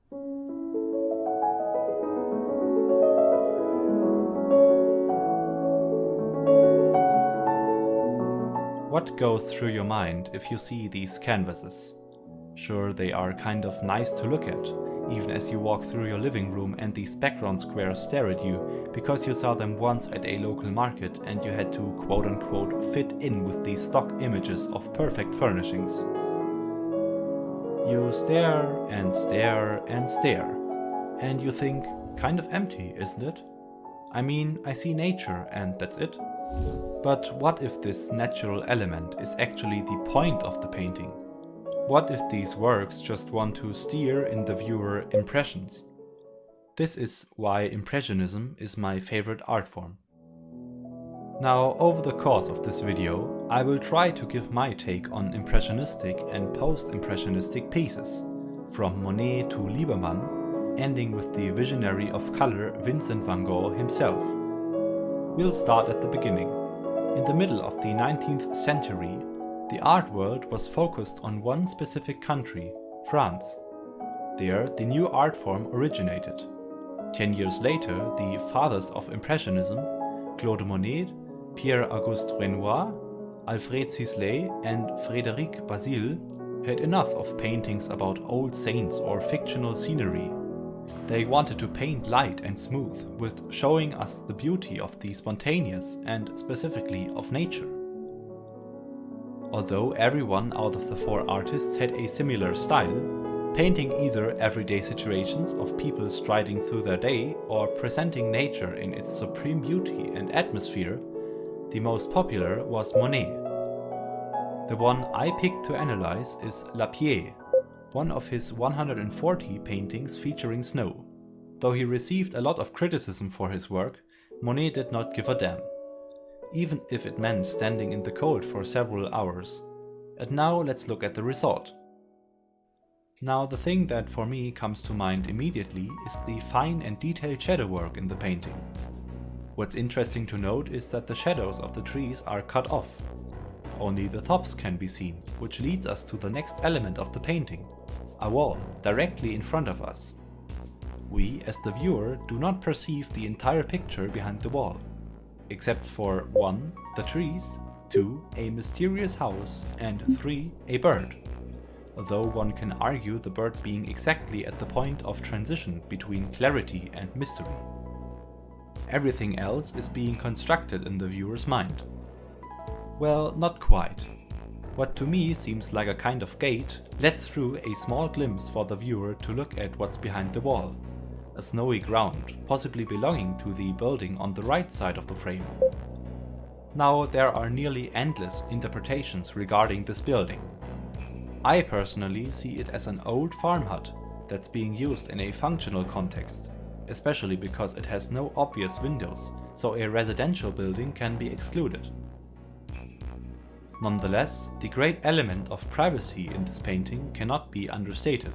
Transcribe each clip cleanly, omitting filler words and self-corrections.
What goes through your mind if you see these canvases? Sure, they are kind of nice to look at, even as you walk through your living room and these background squares stare at you because you saw them once at a local market and you had to quote-unquote fit in with these stock images of perfect furnishings. You stare and stare and stare, and you think, kind of empty, isn't it? I mean, I see nature and that's it. But what if this natural element is actually the point of the painting? What if these works just want to steer in the viewer impressions? This is why Impressionism is my favorite art form. Now, over the course of this video, I will try to give my take on impressionistic and post-impressionistic pieces, from Monet to Liebermann, ending with the visionary of color Vincent van Gogh himself. We'll start at the beginning. In the middle of the 19th century, the art world was focused on one specific country, France. There, the new art form originated. 10 years later, the fathers of Impressionism, Claude Monet, Pierre-Auguste Renoir, Alfred Sisley and Frédéric Bazille, had enough of paintings about old saints or fictional scenery. They wanted to paint light and smooth, with showing us the beauty of the spontaneous and specifically of nature. Although everyone out of the four artists had a similar style, painting either everyday situations of people striding through their day or presenting nature in its supreme beauty and atmosphere, the most popular was Monet. The one I picked to analyze is La Pied, one of his 140 paintings featuring snow. Though he received a lot of criticism for his work, Monet did not give a damn, even if it meant standing in the cold for several hours. And now let's look at the result. Now the thing that for me comes to mind immediately is the fine and detailed shadow work in the painting. What's interesting to note is that the shadows of the trees are cut off. Only the tops can be seen, which leads us to the next element of the painting, a wall directly in front of us. We, as the viewer, do not perceive the entire picture behind the wall, except for 1. The trees, 2. A mysterious house, and 3. A bird. Although one can argue the bird being exactly at the point of transition between clarity and mystery. Everything else is being constructed in the viewer's mind. Well, not quite. What to me seems like a kind of gate lets through a small glimpse for the viewer to look at what's behind the wall. A snowy ground, possibly belonging to the building on the right side of the frame. Now there are nearly endless interpretations regarding this building. I personally see it as an old farm hut that's being used in a functional context, especially because it has no obvious windows, so a residential building can be excluded. Nonetheless, the great element of privacy in this painting cannot be understated.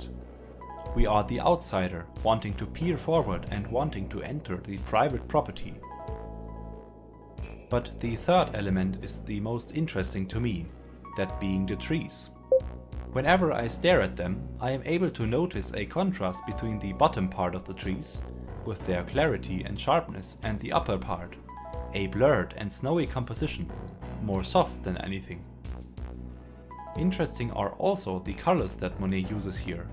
We are the outsider, wanting to peer forward and wanting to enter the private property. But the third element is the most interesting to me, that being the trees. Whenever I stare at them, I am able to notice a contrast between the bottom part of the trees, with their clarity and sharpness, and the upper part, a blurred and snowy composition, more soft than anything. Interesting are also the colors that Monet uses here.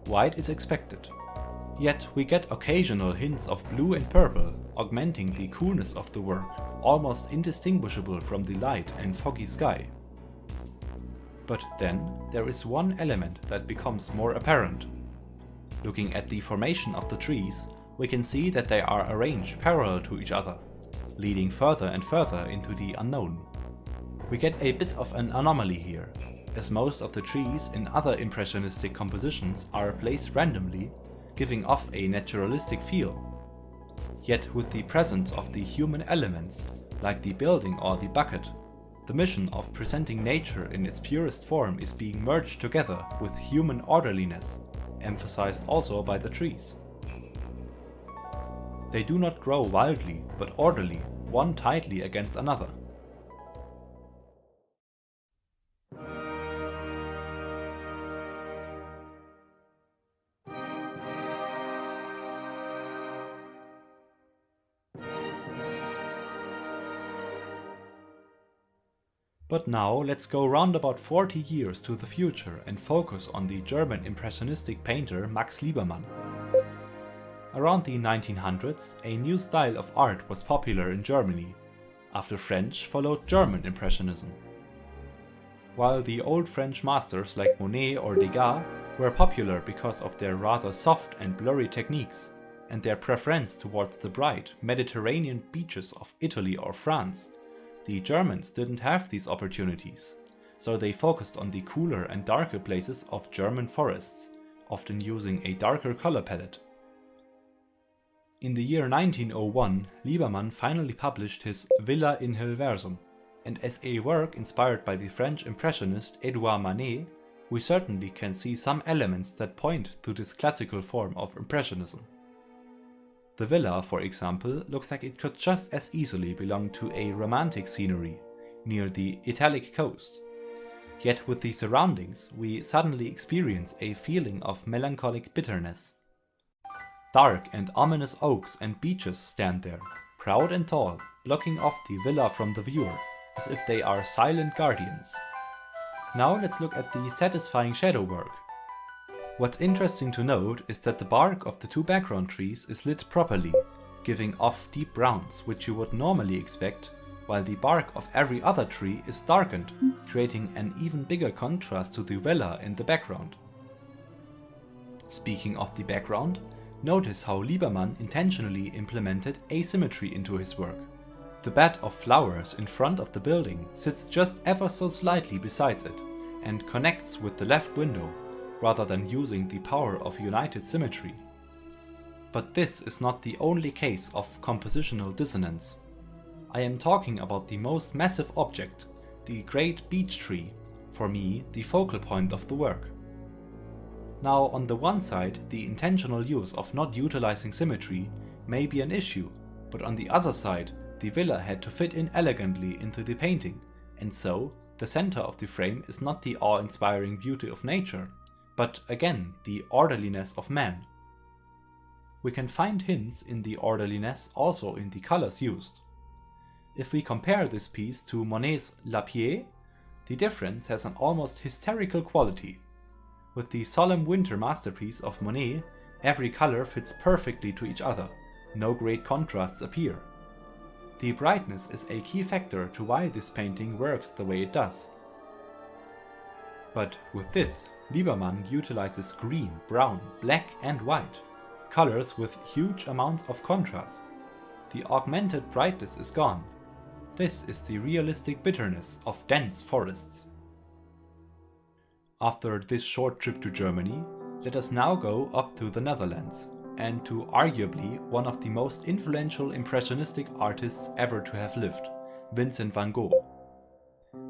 White is expected, yet we get occasional hints of blue and purple, augmenting the coolness of the work, almost indistinguishable from the light and foggy sky. But then there is one element that becomes more apparent. Looking at the formation of the trees, we can see that they are arranged parallel to each other, leading further and further into the unknown. We get a bit of an anomaly here, as most of the trees in other impressionistic compositions are placed randomly, giving off a naturalistic feel. Yet with the presence of the human elements, like the building or the bucket, the mission of presenting nature in its purest form is being merged together with human orderliness, emphasized also by the trees. They do not grow wildly, but orderly, one tightly against another. But now let's go round about 40 years to the future and focus on the German impressionistic painter Max Liebermann. Around the 1900s, a new style of art was popular in Germany. After French followed German Impressionism. While the old French masters like Monet or Degas were popular because of their rather soft and blurry techniques and their preference towards the bright Mediterranean beaches of Italy or France, the Germans didn't have these opportunities, so they focused on the cooler and darker places of German forests, often using a darker color palette. In the year 1901, Liebermann finally published his Villa in Helversum, and as a work inspired by the French impressionist Edouard Manet, we certainly can see some elements that point to this classical form of impressionism. The villa, for example, looks like it could just as easily belong to a romantic scenery near the Italic coast. Yet with the surroundings, we suddenly experience a feeling of melancholic bitterness. Dark and ominous oaks and beeches stand there, proud and tall, blocking off the villa from the viewer, as if they are silent guardians. Now let's look at the satisfying shadow work. What's interesting to note is that the bark of the two background trees is lit properly, giving off deep browns which you would normally expect, while the bark of every other tree is darkened, creating an even bigger contrast to the villa in the background. Speaking of the background, notice how Liebermann intentionally implemented asymmetry into his work. The bed of flowers in front of the building sits just ever so slightly beside it and connects with the left window, rather than using the power of united symmetry. But this is not the only case of compositional dissonance. I am talking about the most massive object, the great beech tree, for me the focal point of the work. Now, on the one side, the intentional use of not utilizing symmetry may be an issue, but on the other side, the villa had to fit in elegantly into the painting, and so the center of the frame is not the awe-inspiring beauty of nature, but again the orderliness of man. We can find hints in the orderliness also in the colors used. If we compare this piece to Monet's La Pied, the difference has an almost hysterical quality. With the solemn winter masterpiece of Monet, every color fits perfectly to each other, no great contrasts appear. The brightness is a key factor to why this painting works the way it does. But with this, Liebermann utilizes green, brown, black and white, colors with huge amounts of contrast. The augmented brightness is gone. This is the realistic bitterness of dense forests. After this short trip to Germany, let us now go up to the Netherlands, and to arguably one of the most influential impressionistic artists ever to have lived, Vincent van Gogh.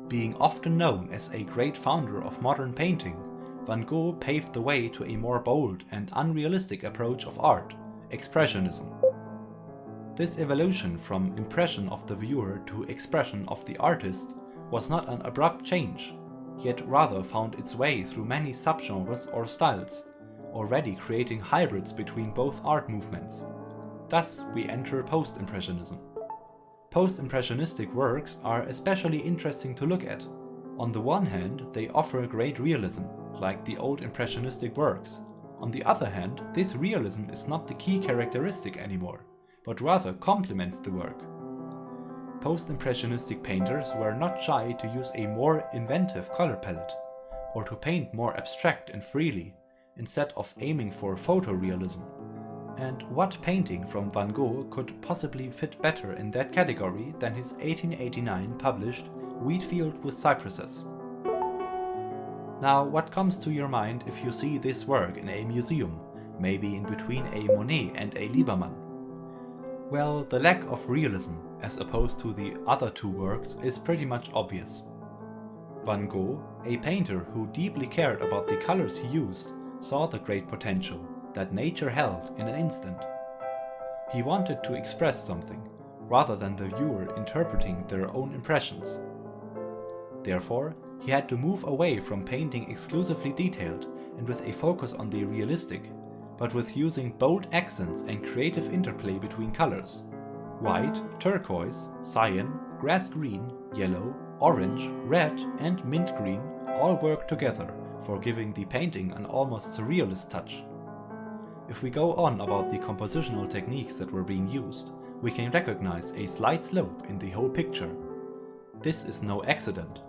Being often known as a great founder of modern painting, Van Gogh paved the way to a more bold and unrealistic approach of art, expressionism. This evolution from impression of the viewer to expression of the artist was not an abrupt change, yet rather found its way through many subgenres or styles, already creating hybrids between both art movements. Thus we enter post-impressionism. Post-impressionistic works are especially interesting to look at. On the one hand, they offer great realism, like the old impressionistic works. On the other hand, this realism is not the key characteristic anymore, but rather complements the work. Post-impressionistic painters were not shy to use a more inventive color palette, or to paint more abstract and freely, instead of aiming for photorealism. And what painting from Van Gogh could possibly fit better in that category than his 1889 published Wheatfield with Cypresses? Now, what comes to your mind if you see this work in a museum, maybe in between a Monet and a Liebermann? Well, the lack of realism, as opposed to the other two works, is pretty much obvious. Van Gogh, a painter who deeply cared about the colors he used, saw the great potential that nature held in an instant. He wanted to express something, rather than the viewer interpreting their own impressions. Therefore, he had to move away from painting exclusively detailed and with a focus on the realistic, but with using bold accents and creative interplay between colors. White, turquoise, cyan, grass green, yellow, Orange, red and mint green all work together for giving the painting an almost surrealist touch. If we go on about the compositional techniques that were being used, we can recognize a slight slope in the whole picture. This is no accident.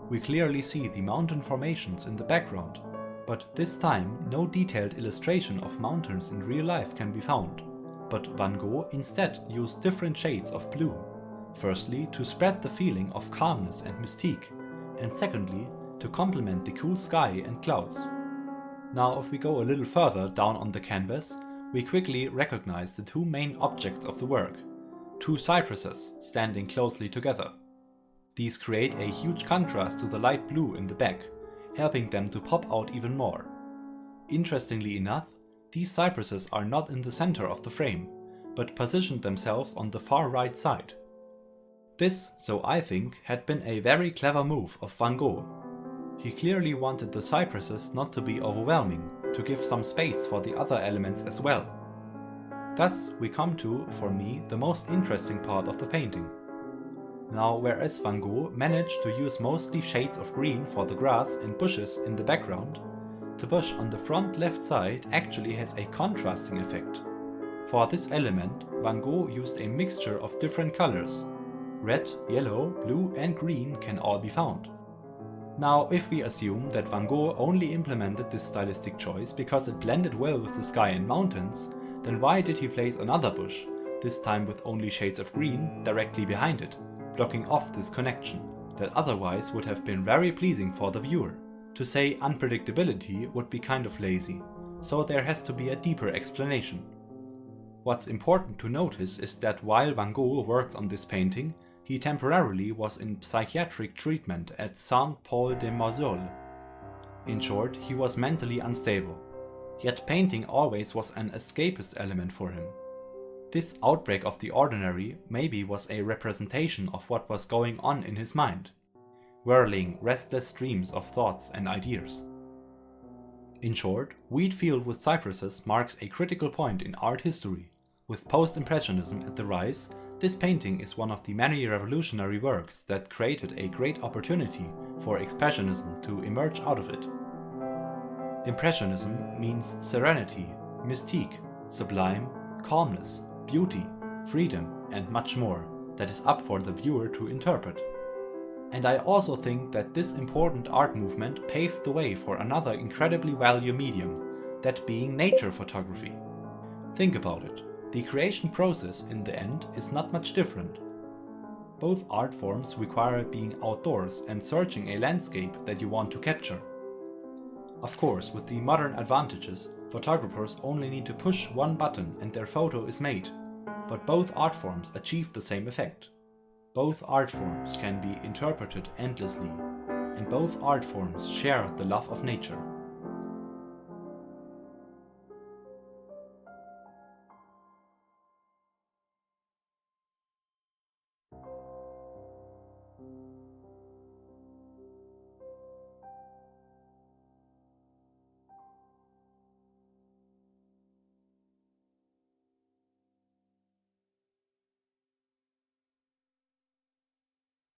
We clearly see the mountain formations in the background, but this time no detailed illustration of mountains in real life can be found, but Van Gogh instead used different shades of blue, firstly to spread the feeling of calmness and mystique, and secondly to complement the cool sky and clouds. Now if we go a little further down on the canvas, we quickly recognize the two main objects of the work, two cypresses standing closely together. These create a huge contrast to the light blue in the back, helping them to pop out even more. Interestingly enough, these cypresses are not in the center of the frame, but positioned themselves on the far right side. This, so I think, had been a very clever move of Van Gogh. He clearly wanted the cypresses not to be overwhelming, to give some space for the other elements as well. Thus we come to, for me, the most interesting part of the painting. Now, whereas Van Gogh managed to use mostly shades of green for the grass and bushes in the background, the bush on the front left side actually has a contrasting effect. For this element, Van Gogh used a mixture of different colors. Red, yellow, blue and green can all be found. Now, if we assume that Van Gogh only implemented this stylistic choice because it blended well with the sky and mountains, then why did he place another bush, this time with only shades of green, directly behind it, blocking off this connection, that otherwise would have been very pleasing for the viewer? To say unpredictability would be kind of lazy, so there has to be a deeper explanation. What's important to notice is that while Van Gogh worked on this painting, he temporarily was in psychiatric treatment at Saint-Paul-de-Marsolles. In short, he was mentally unstable. Yet painting always was an escapist element for him. This outbreak of the ordinary maybe was a representation of what was going on in his mind, whirling restless streams of thoughts and ideas. In short, wheat field with cypresses marks a critical point in art history. With post-impressionism at the rise, this painting is one of the many revolutionary works that created a great opportunity for expressionism to emerge out of it. Impressionism means serenity, mystique, sublime, calmness, beauty, freedom and much more that is up for the viewer to interpret. And I also think that this important art movement paved the way for another incredibly valuable medium, that being nature photography. Think about it. The creation process in the end is not much different. Both art forms require being outdoors and searching a landscape that you want to capture. Of course, with the modern advantages, photographers only need to push one button and their photo is made, but both art forms achieve the same effect. Both art forms can be interpreted endlessly, and both art forms share the love of nature.